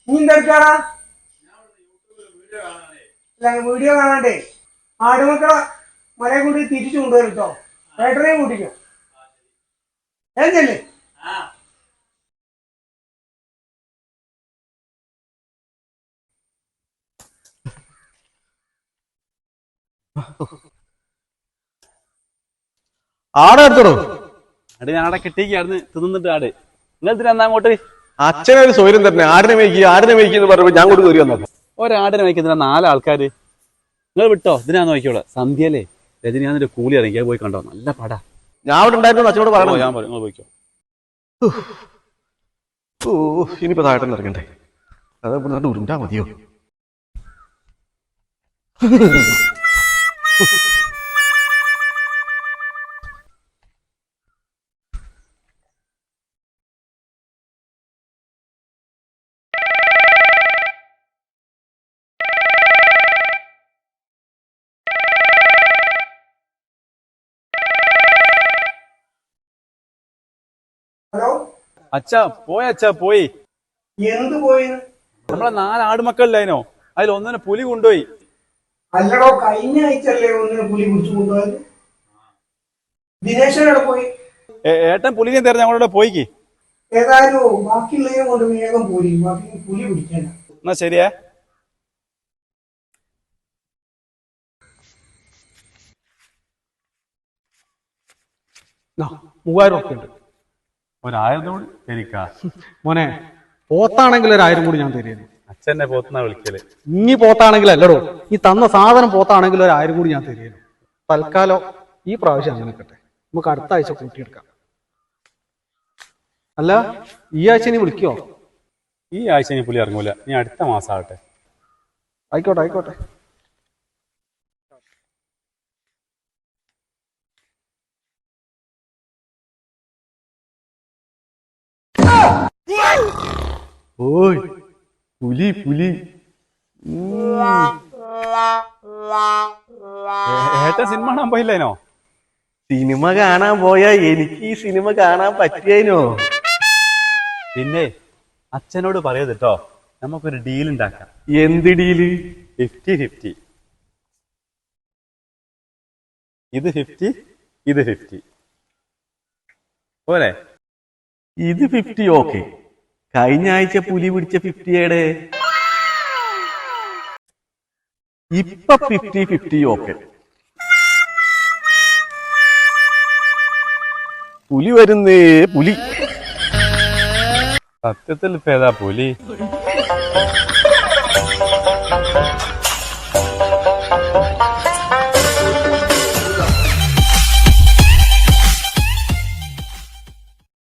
നീ എന്തെടുക്കാടാ? വീഡിയോ കാണാണ്ടേ ആടുമക്കളെ മലയെ കൂടി തിരിച്ചു കൊണ്ടുവരും കേട്ടോ. ഏട്ടനെയും കൂട്ടിക്കോ. എന്നല്ലേ ആടെ എടുത്തോളൂ. അടി ഞങ്ങളെ കിട്ടിക്കായിരുന്നു തിന്നിട്ട് ആട്. നിങ്ങൾ എന്നാ അങ്ങോട്ട് അച്ഛനൊരു സൗകര്യം തന്നെ. ആടിനെ മേയ്ക്കുക പറഞ്ഞപ്പോ ഞാൻ കൂടി കയറി വന്നത്. ഒരാടിനെ മേയ്ക്കുന്ന 4 ആൾക്കാര്. നിങ്ങൾ വിട്ടോ, ഇതിനാ നോക്കിയോളൂ. സന്ധ്യല്ലേ രജനികാന്തിന്റെ കൂലി ഇറങ്ങി പോയി കണ്ടോ, നല്ല പടാ. ഞാൻ അവിടെ ഉണ്ടായിരുന്നു അച്ഛനോട് പറഞ്ഞു. ഞാൻ പറയും, നിങ്ങൾ പോയിക്കോ. ഇനിയിപ്പോ താഴെ ഇറങ്ങണ്ടേ? അത് ഉരുണ്ടാ മതിയോ? ഹലോ അച്ഛാ പോയി. എന്ത് പോയി? നമ്മളെ 4 ആടുമക്കളില്ലായിനോ, അതിൽ ഒന്നിനെ പുലി കൊണ്ടുപോയി. അല്ലടോ, കഴിഞ്ഞ ആഴ്ചല്ലേ ഒന്നിനെ പുലി പിടിച്ചു കൊണ്ടുപോയത്. ദിനേശനോടെ പോയി. ഏട്ടൻ പുലിനെ തരുന്ന ഞങ്ങളോട് പോയിക്ക്. ഏതായാലും ബാക്കിയുള്ളതിനെ കൊണ്ട് വേഗം പോയി. ബാക്കി പുലി പിടിക്കണ്ട. എന്നാ ശരിയാ. ₹3000 ഒരു കൂടി ശരിക്കാ മോനെ. പോത്താണെങ്കിൽ ഒരു 1000 കൂടി ഞാൻ തരുന്നു. അച്ഛനെ പോത്തുന്ന വിളിക്കല്. ഇനി പോത്താണെങ്കിൽ അല്ലടോ, ഈ തന്ന സാധനം പോത്താണെങ്കിൽ ഒരു 1000 കൂടി ഞാൻ തരുന്നു. തൽക്കാലം ഈ പ്രാവശ്യം അങ്ങനെ നിൽക്കട്ടെ, നമുക്ക് അടുത്ത ആഴ്ച കൂട്ടിയെടുക്കാം. അല്ല, ഈ ആഴ്ച നീ വിളിക്കോ? ഈ ആഴ്ച ഇനി പുലി ഇറങ്ങൂല, നീ അടുത്ത മാസം ആവട്ടെ. ആയിക്കോട്ടെ. ഓയ് പുലി ഏട്ടൻ സിനിമ കാണാൻ പോയില്ലേനോ? സിനിമ കാണാൻ പോയാ എനിക്ക് ഈ സിനിമ കാണാൻ പറ്റിയേനോ? പിന്നെ അച്ഛനോട് പറയത് കേട്ടോ, നമുക്കൊരു ഡീൽ ഉണ്ടാക്കാം. എന്ത് ഡീല്? 50-50. ഇത് 50, ഇത് 50 പോലെ. ഇത് 50 ഓക്കെ. കഴിഞ്ഞ ആഴ്ച പുലി പിടിച്ച 50 ഇപ്പൊ 50-50 ഓക്കെ. പുലി വരുന്നേ പുലി. സത്യത്തിൽ ഇപ്പൊ ഏതാ പുലി?